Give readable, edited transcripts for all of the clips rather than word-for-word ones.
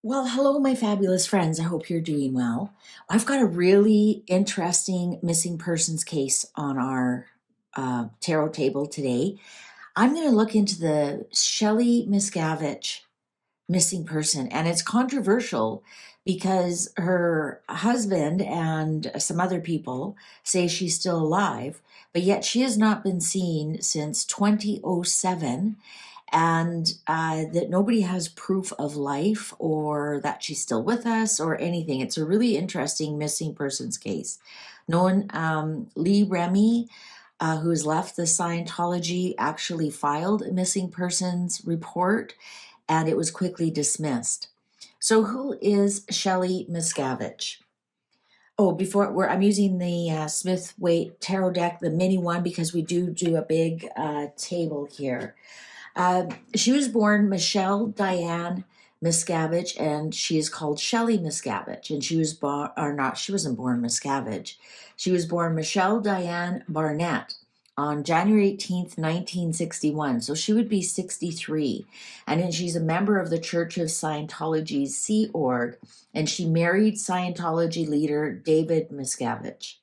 Well, hello, my fabulous friends. I hope you're doing well. I've got a really interesting missing persons case on our tarot table today. I'm going to look into the Shelly Miscavige missing person, and it's controversial because her husband and some other people say she's still alive, but yet she has not been seen since 2007, and that nobody has proof of life or that she's still with us or anything. It's a really interesting missing persons case. No one, Lee Remy, who has left the Scientology, actually filed a missing persons report, and it was quickly dismissed. So, who is Shelly Miscavige? Oh, I'm using the Smith Waite Tarot deck, the mini one, because we do a big table here. She was born Michelle Diane Miscavige, and she is called Shelly Miscavige. And she was born, or not, she wasn't born Miscavige. She was born Michelle Diane Barnett on January 18th, 1961. So she would be 63. And then she's a member of the Church of Scientology's Sea Org, and she married Scientology leader David Miscavige.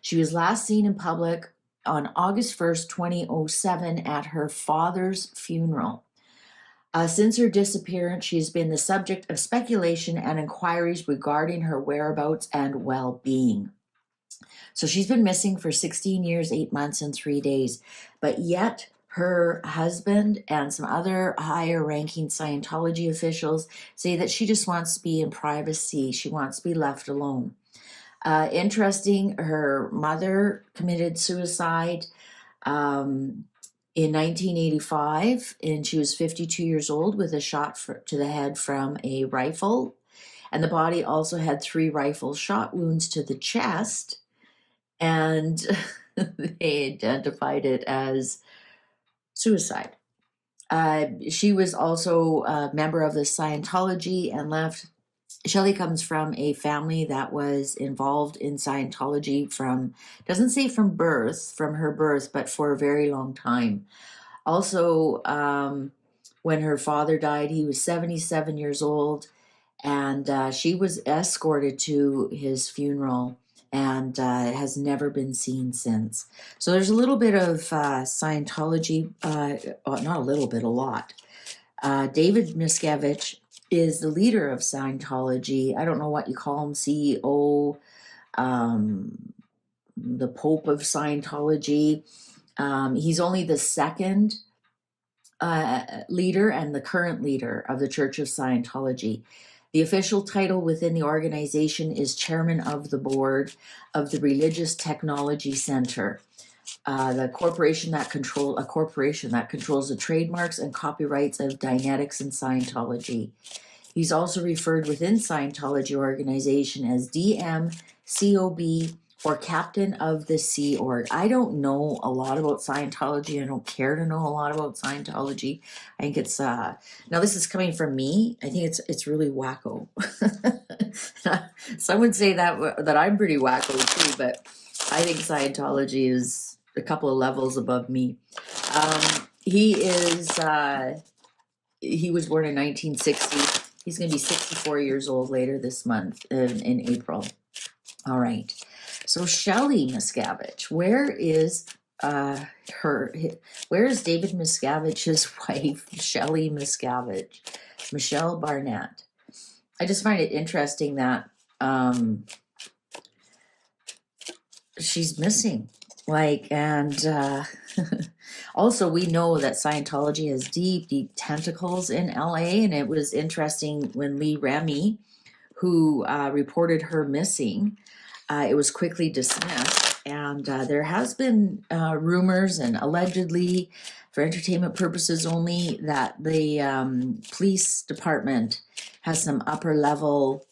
She was last seen in public on August 1st, 2007 at her father's funeral. Since her disappearance, she has been the subject of speculation and inquiries regarding her whereabouts and well-being. So she's been missing for 16 years, 8 months, and 3 days, but yet her husband and some other higher ranking Scientology officials say that she just wants to be in privacy. She wants to be left alone. Interesting, her mother committed suicide in 1985, and she was 52 years old with a shot to the head from a rifle. And the body also had 3 rifle shot wounds to the chest, and they identified it as suicide. She was also a member of the Scientology and left. Shelly comes from a family that was involved in Scientology doesn't say from her birth, but for a very long time. Also, when her father died, he was 77 years old, and she was escorted to his funeral and has never been seen since. So there's a little bit of Scientology, not a little bit, a lot. David Miscavige is the leader of Scientology. I don't know what you call him, CEO, the Pope of Scientology. He's only the second leader and the current leader of the Church of Scientology. The official title within the organization is Chairman of the Board of the Religious Technology Center, a corporation that controls the trademarks and copyrights of Dianetics and Scientology. He's also referred within Scientology organization as DM, COB, or Captain of the Sea Org. I don't know a lot about Scientology. I don't care to know a lot about Scientology. I think it's now this is coming from me. I think it's really wacko. Some would say that I'm pretty wacko too, but I think Scientology is a couple of levels above me. He was born in 1960. He's going to be 64 years old later this month in April. All right. So Shelly Miscavige, where is David Miscavige's wife, Shelly Miscavige, Michelle Barnett? I just find it interesting that she's missing. Also we know that Scientology has deep tentacles in LA, and it was interesting when Lee Remy, who reported her missing, it was quickly dismissed, and there has been rumors and allegedly, for entertainment purposes only, that the police department has some upper level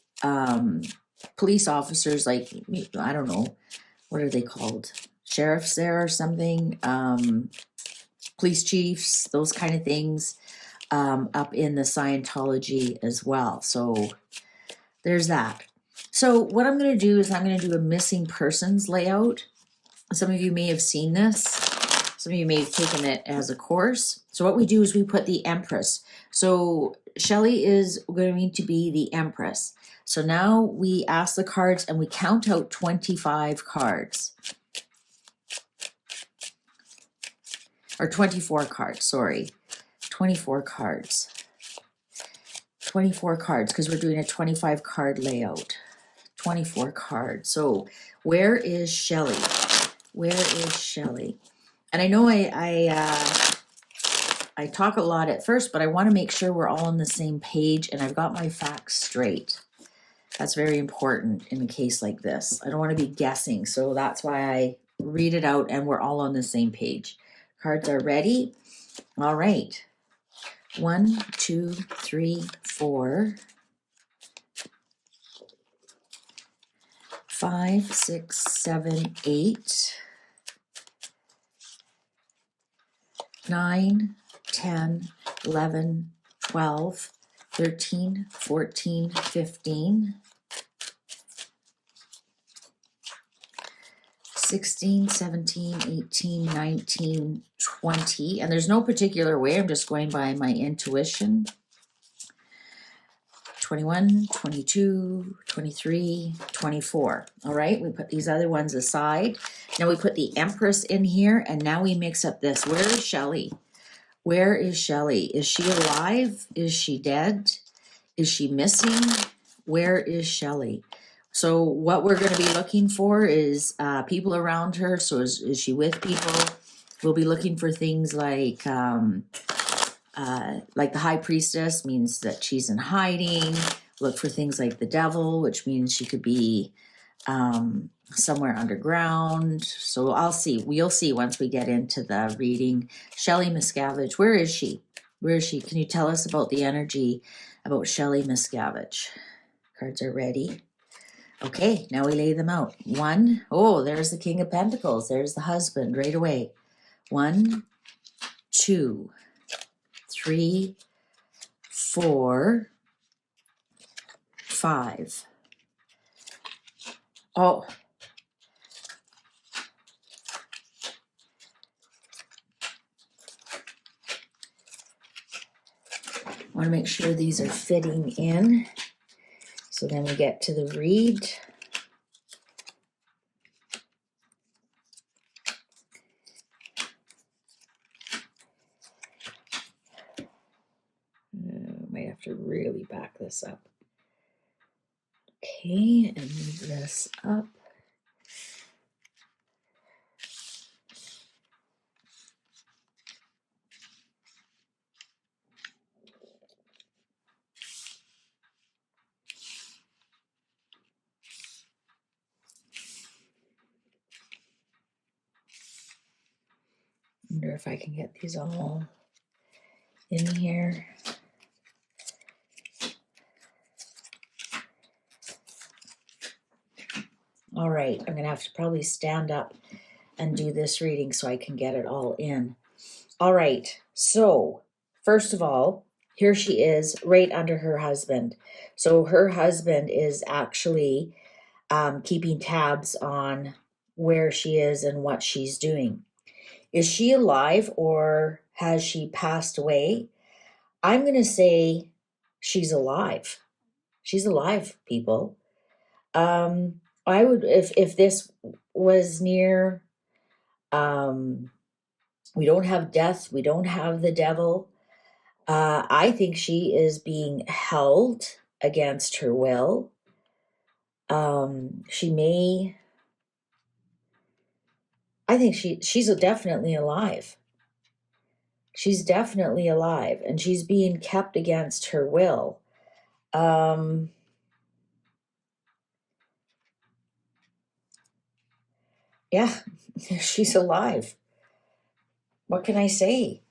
police officers, like, I don't know, what are they called? Sheriffs there or something, police chiefs, those kind of things, up in the Scientology as well. So there's that. So what I'm going to do is I'm going to do a missing persons layout. Some of you may have seen this. Some of you may have taken it as a course. So what we do is we put the Empress. So Shelly is going to be the Empress. So now we ask the cards and we count out 25 cards. Or 24 cards, sorry. 24 cards. 24 cards, because we're doing a 25 card layout. 24 cards. So where is Shelly? Where is Shelly? And I know I talk a lot at first, but I want to make sure we're all on the same page and I've got my facts straight. That's very important in a case like this. I don't want to be guessing, so that's why I read it out and we're all on the same page. Cards are ready. All right. 1, 2, 3, 4, 5, 6, 7, 8, 9, 10, 11, 12, 13, 14, 15, 16, 17, 18, 19, 20. And there's no particular way. I'm just going by my intuition. 21, 22, 23, 24. All right, we put these other ones aside. Now we put the Empress in here, and now we mix up this. Where is Shelly? Where is Shelly? Is she alive? Is she dead? Is she missing? Where is Shelly? So what we're going to be looking for is people around her. So is she with people? We'll be looking for things like the High Priestess means that she's in hiding. Look for things like the Devil, which means she could be somewhere underground. So I'll see. We'll see once we get into the reading. Shelly Miscavige, where is she? Where is she? Can you tell us about the energy about Shelly Miscavige? Cards are ready. Okay, now we lay them out. 1, oh, there's the King of Pentacles. There's the husband right away. 1, 2, 3, 4, 5. Oh. I want to make sure these are fitting in. So then we get to the read. Might have to really back this up. Okay, and move this up. Wonder if I can get these all in here. All right, I'm gonna have to probably stand up and do this reading so I can get it all in. All right, so first of all, here she is right under her husband. So her husband is actually keeping tabs on where she is and what she's doing. Is she alive or has she passed away? I'm going to say she's alive. She's alive, people. I would, if this was near, we don't have death, we don't have the devil. I think she is being held against her will. She may, I think she's definitely alive. She's definitely alive, and she's being kept against her will. Yeah, she's alive. What can I say?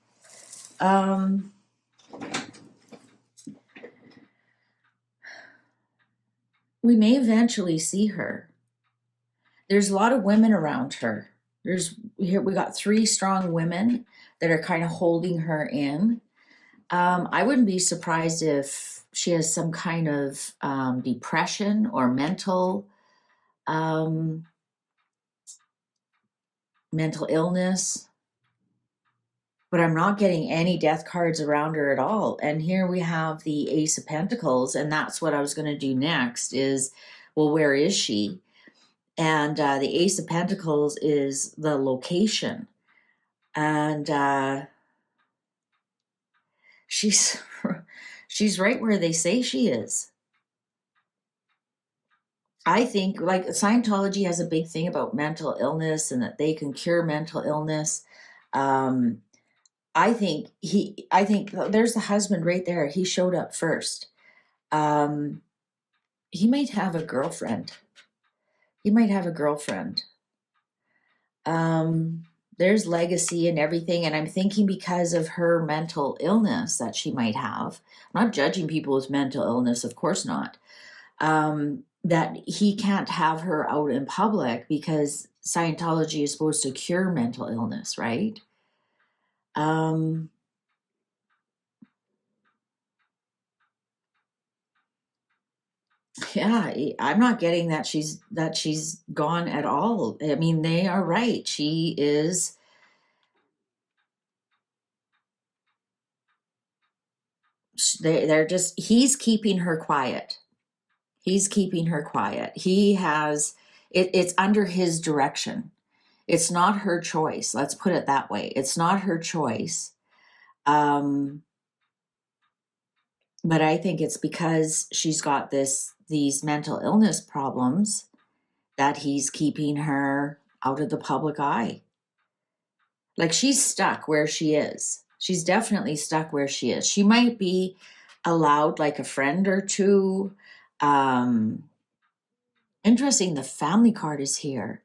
We may eventually see her. There's a lot of women around her. We got 3 strong women that are kind of holding her in. I wouldn't be surprised if she has some kind of depression or mental illness. but I'm not getting any death cards around her at all. And here we have the Ace of Pentacles, and that's what I was going to do next is, well, where is she? And the Ace of Pentacles is the location. And she's she's right where they say she is. I think like Scientology has a big thing about mental illness and that they can cure mental illness. Um, I think there's the husband right there. He showed up first. Um, he might have a girlfriend. He might have a girlfriend. Um, there's legacy and everything. And I'm thinking because of her mental illness that she might have, I'm not judging people with mental illness, of course not. That he can't have her out in public because Scientology is supposed to cure mental illness, right? Yeah, I'm not getting that she's gone at all. I mean, they are right. She is. They're just. He's keeping her quiet. He's keeping her quiet. He has. It's under his direction. It's not her choice. Let's put it that way. It's not her choice. Um, but I think it's because she's got these mental illness problems that he's keeping her out of the public eye. Like she's stuck where she is. She's definitely stuck where she is. She might be allowed like a friend or two. Um, Interesting, the family card is here,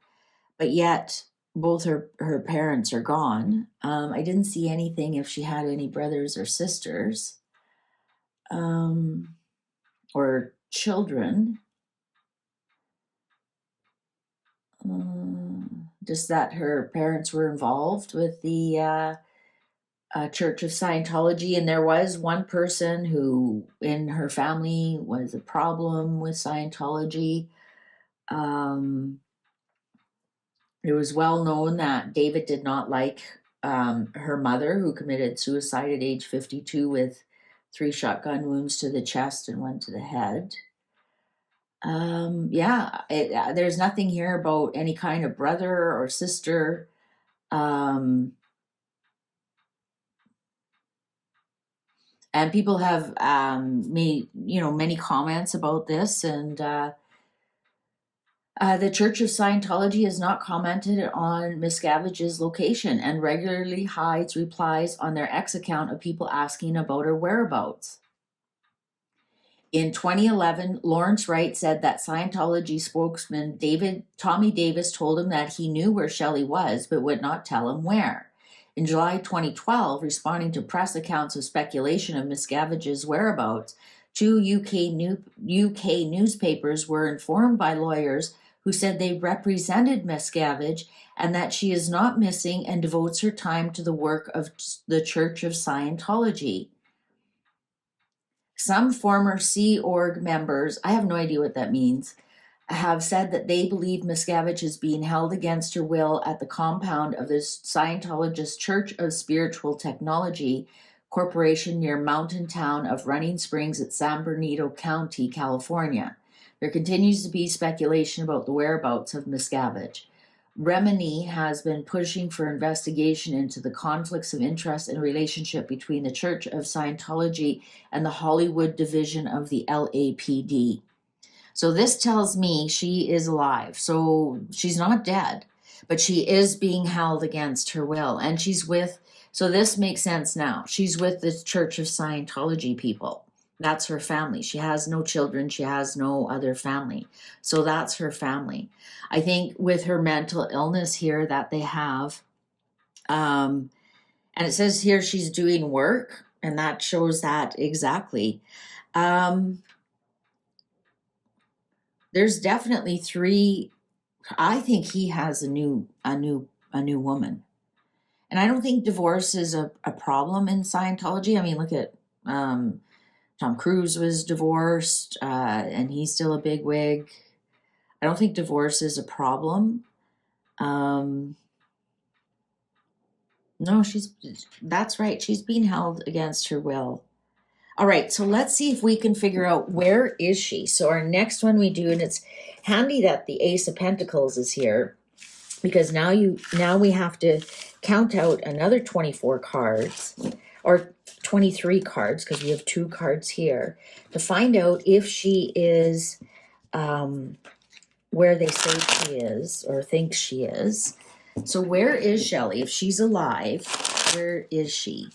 but yet both her parents are gone. I didn't see anything if she had any brothers or sisters or children. Just that her parents were involved with the Church of Scientology, and there was one person who in her family was a problem with Scientology. It was well known that David did not like her mother, who committed suicide at age 52 with 3 shotgun wounds to the chest and 1 to the head. There's nothing here about any kind of brother or sister. And people have made many comments about this, and the Church of Scientology has not commented on Miscavige's location and regularly hides replies on their X account of people asking about her whereabouts. In 2011, Lawrence Wright said that Scientology spokesman Tommy Davis told him that he knew where Shelly was, but would not tell him where. In July 2012, responding to press accounts of speculation of Miscavige's whereabouts, 2 UK newspapers were informed by lawyers who said they represented Miscavige and that she is not missing and devotes her time to the work of the Church of Scientology. Some former Sea Org members, I have no idea what that means, have said that they believe Miscavige is being held against her will at the compound of the Scientologist Church of Spiritual Technology Corporation near mountain town of Running Springs at San Bernardino County, California. There continues to be speculation about the whereabouts of Miscavige. Remini has been pushing for investigation into the conflicts of interest and relationship between the Church of Scientology and the Hollywood division of the LAPD. So this tells me she is alive. So she's not dead, but she is being held against her will. And so this makes sense now. She's with the Church of Scientology people. That's her family. She has no children. She has no other family. So that's her family. I think with her mental illness here that they have, and it says here she's doing work, and that shows that exactly. There's definitely 3. I think he has a new woman, and I don't think divorce is a problem in Scientology. I mean, look at Tom Cruise was divorced, and he's still a bigwig. I don't think divorce is a problem. No, No, that's right. She's being held against her will. All right, so let's see if we can figure out where is she. So our next one we do, and it's handy that the Ace of Pentacles is here, because now we have to count out another 24 cards, or 23 cards, because we have 2 cards here, to find out if she is where they say she is or think she is. So where is Shelly? If she's alive, where is she?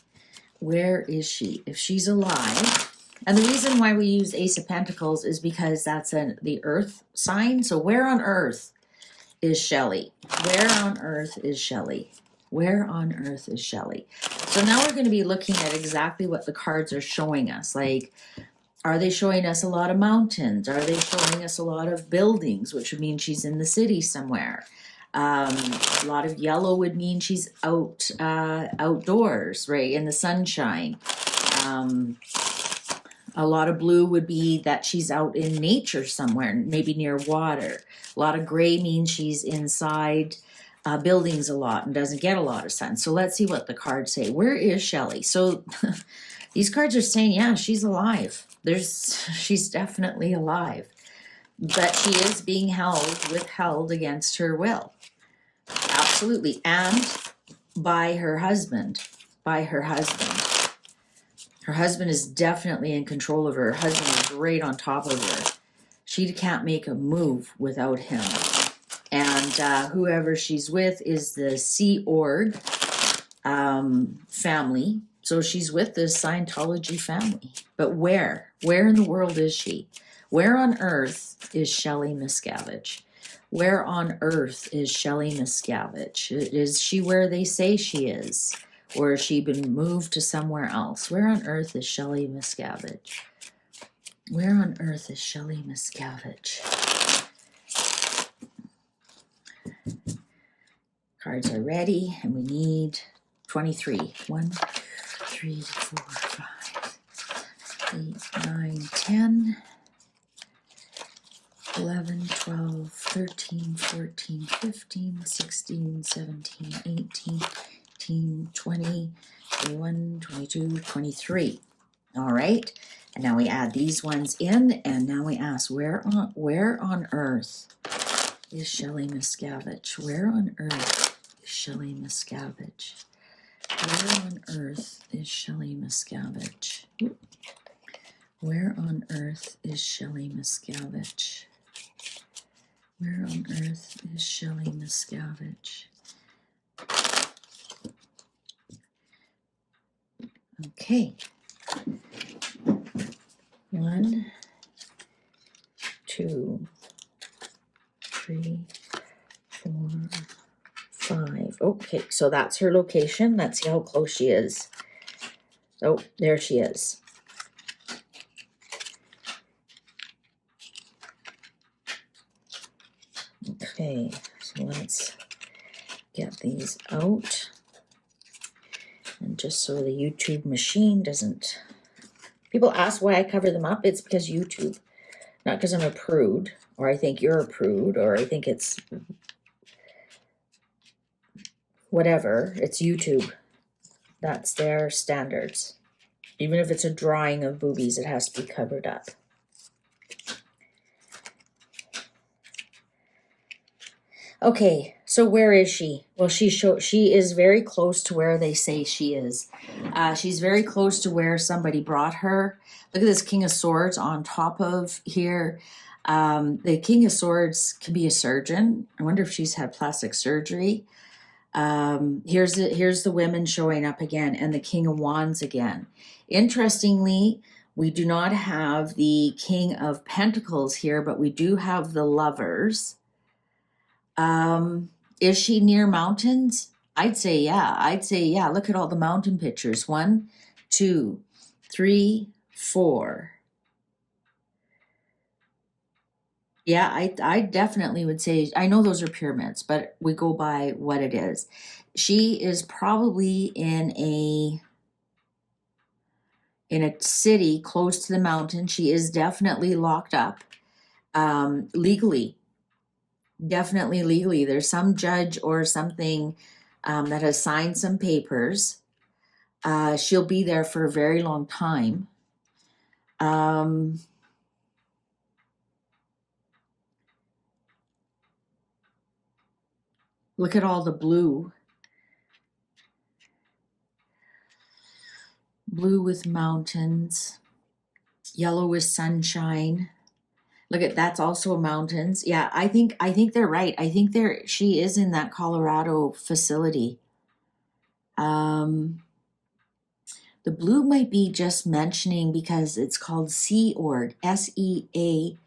Where is she? If she's alive, and the reason why we use Ace of Pentacles is because that's the earth sign. So where on earth is Shelly? Where on earth is Shelly? Where on earth is Shelly? So now we're going to be looking at exactly what the cards are showing us. Like, are they showing us a lot of mountains? Are they showing us a lot of buildings, which would mean she's in the city somewhere? A lot of yellow would mean she's outdoors, right, in the sunshine. A lot of blue would be that she's out in nature somewhere, maybe near water. A lot of gray means she's inside buildings a lot and doesn't get a lot of sun. So let's see what the cards say. Where is Shelly? So these cards are saying, yeah, she's alive. She's definitely alive. But she is being withheld against her will. Absolutely. And by her husband. Her husband is definitely in control of her. Her husband is right on top of her. She can't make a move without him. And whoever she's with is the Sea Org family. So she's with the Scientology family. But where? Where in the world is she? Where on earth is Shelly Miscavige? Where on earth is Shelly Miscavige? Is she where they say she is? Or has she been moved to somewhere else? Where on earth is Shelly Miscavige? Where on earth is Shelly Miscavige? Cards are ready, and we need 23. 1, 2, 3, 4, 5, 8, 9, 10, 11, 12, 13, 14, 15, 16, 17, 18, 19, 20, 21, 22, 23. All right. And now we add these ones in, and now we ask, where on earth is Shelly Miscavige? Where on earth is Shelly Miscavige? Where on earth is Shelly Miscavige? Where on earth is Shelly Miscavige? Where on earth is Shelly Miscavige? Okay. 1, 2, 3, 4, 5. Okay, so that's her location. Let's see how close she is. Oh, there she is. Okay, so let's get these out. And just so the YouTube machine doesn't... People ask why I cover them up. It's because YouTube. Not because I'm a prude, or I think you're a prude, or I think it's... whatever. It's YouTube. That's their standards. Even if it's a drawing of boobies, it has to be covered up. Okay, so where is she? Well, she is very close to where they say she is. She's very close to where somebody brought her. Look at this King of Swords on top of here. The King of Swords could be a surgeon. I wonder if she's had plastic surgery. Here's the women showing up again, and the King of Wands again. Interestingly, we do not have the King of Pentacles here, but we do have the Lovers. Is she near mountains? I'd say yeah. Look at all the mountain pictures. 1, 2, 3, 4. Yeah, I definitely would say, I know those are pyramids, but we go by what it is. She is probably in a city close to the mountain. She is definitely locked up, legally. Definitely legally. There's some judge or something that has signed some papers. She'll be there for a very long time. Look at all the blue. Blue with mountains. Yellow with sunshine. Look at that's also mountains. Yeah, I think they're right. I think she is in that Colorado facility. The blue might be just mentioning because it's called Sea Org, SEAORG.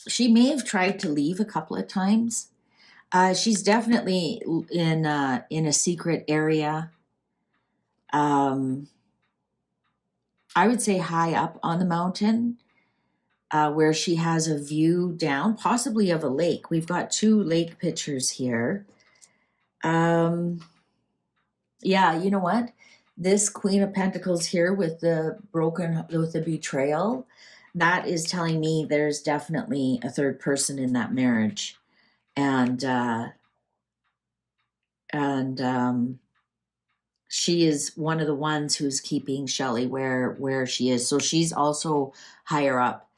She may have tried to leave a couple of times. She's definitely in a secret area. I would say high up on the mountain, where she has a view down, possibly of a lake. We've got 2 lake pictures here. Yeah, you know what? This Queen of Pentacles here with the betrayal, that is telling me there's definitely a third person in that marriage. And she is one of the ones who's keeping Shelly where she is. So she's also higher up.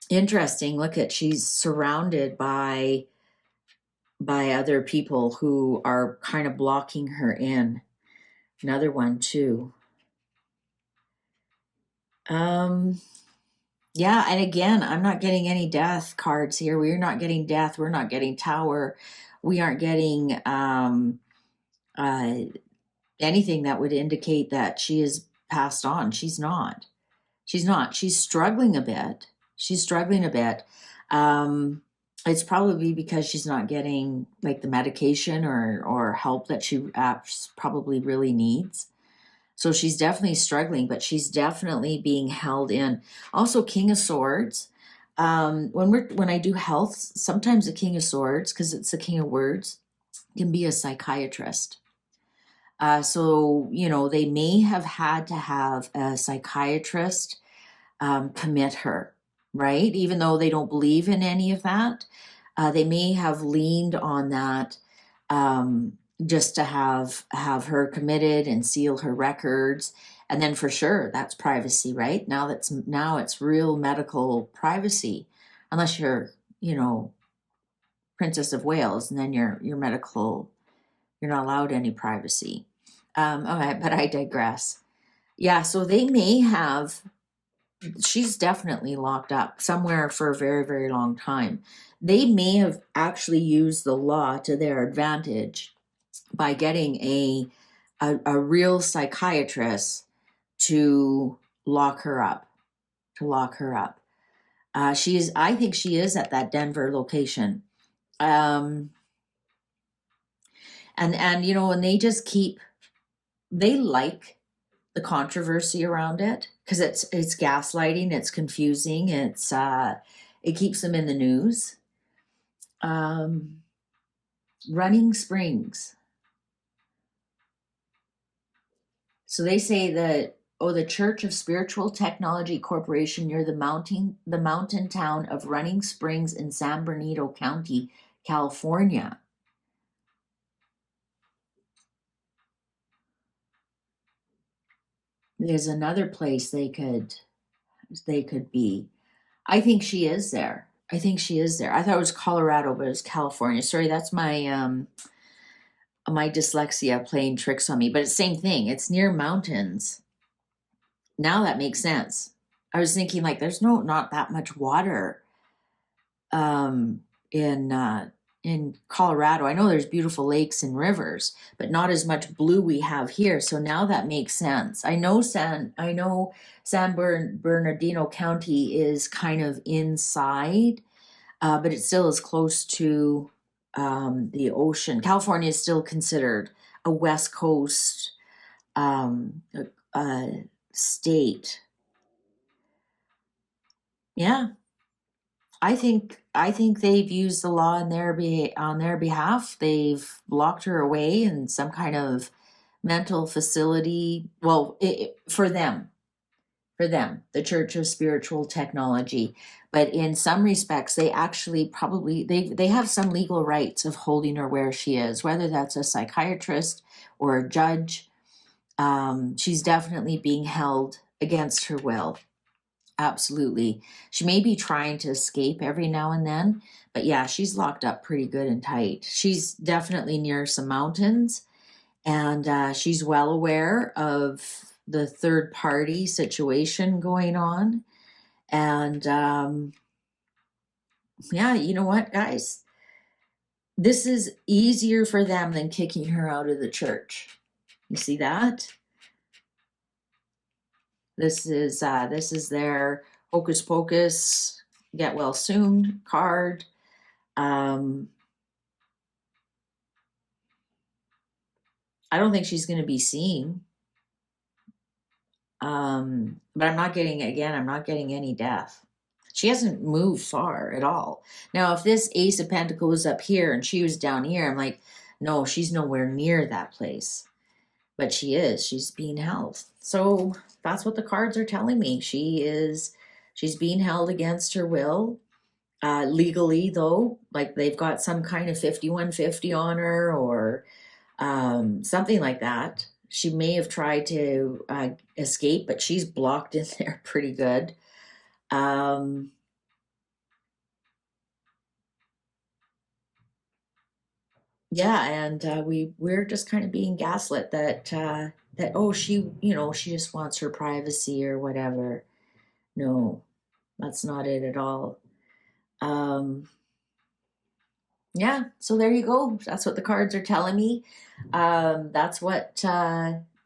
Interesting. Look at, she's surrounded by other people who are kind of blocking her in. Another one too. Yeah, and again, I'm not getting any death cards here. We're not getting death. We're not getting tower. We aren't getting anything that would indicate that she is passed on. She's not. She's struggling a bit. It's probably because she's not getting like the medication or help that she probably really needs. So she's definitely struggling, but she's definitely being held in. Also, King of Swords. When I do health, sometimes the King of Swords, because it's the King of Words, can be a psychiatrist. So, they may have had to have a psychiatrist commit her, right? Even though they don't believe in any of that, they may have leaned on that just to have her committed and seal her records. And then for sure, that's privacy, right? Now it's real medical privacy, unless you're, Princess of Wales, and then you're medical, you're not allowed any privacy. Okay, but I digress. Yeah, so they may have, she's definitely locked up somewhere for a very, very long time. They may have actually used the law to their advantage by getting a real psychiatrist to lock her up. I think she is at that Denver location. And and they like the controversy around it because it's gaslighting, it's confusing, it keeps them in the news. Running Springs. So they say that, the Church of Spiritual Technology Corporation near the mountain town of Running Springs in San Bernardino County, California. There's another place they could be. I think she is there. I thought it was Colorado, but it's California. Sorry, that's my my dyslexia playing tricks on me. But it's the same thing. It's near mountains. Now that makes sense. I was thinking like there's not that much water in Colorado. I know there's beautiful lakes and rivers, but not as much blue we have here. So now that makes sense. I know San Bernardino County is kind of inside, but it still is close to the ocean. California is still considered a West Coast state. Yeah, I think they've used the law on their behalf. They've locked her away in some kind of mental facility. Well, for them, for them, the Church of Spiritual Technology. But in some respects, they actually probably they have some legal rights of holding her where she is, whether that's a psychiatrist or a judge. She's definitely being held against her will. Absolutely. She may be trying to escape every now and then, but yeah, she's locked up pretty good and tight. She's definitely near some mountains, and she's well aware of the third party situation going on. And yeah, you know what, guys? This is easier for them than kicking her out of the church. You see that? This is their hocus pocus, get well soon card. I don't think she's going to be seen. But I'm not getting, again, I'm not getting any death. She hasn't moved far at all. Now, if this Ace of Pentacles was up here and she was down here, I'm like, no, she's nowhere near that place. But she is. She's being held. So that's what the cards are telling me. She's being held against her will. Legally, though, like they've got some kind of 5150 on her or something like that. She may have tried to escape, but she's blocked in there pretty good. Yeah, and we're just kind of being gaslit that oh, she just wants her privacy or whatever. No, that's not it at all. Yeah, so there you go. That's what the cards are telling me. That's what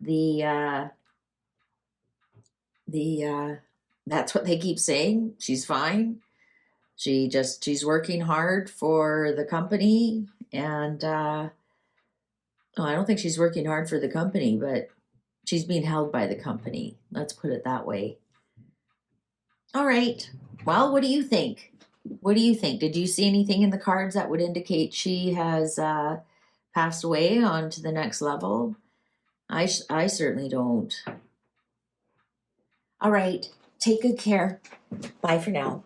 the that's what they keep saying. She's fine. She's working hard for the company, and oh, I don't think she's working hard for the company, but she's being held by the company. Let's put it that way. All right. Well, what do you think? What do you think? Did you see anything in the cards that would indicate she has passed away on to the next level? I certainly don't. All right. Take good care. Bye for now.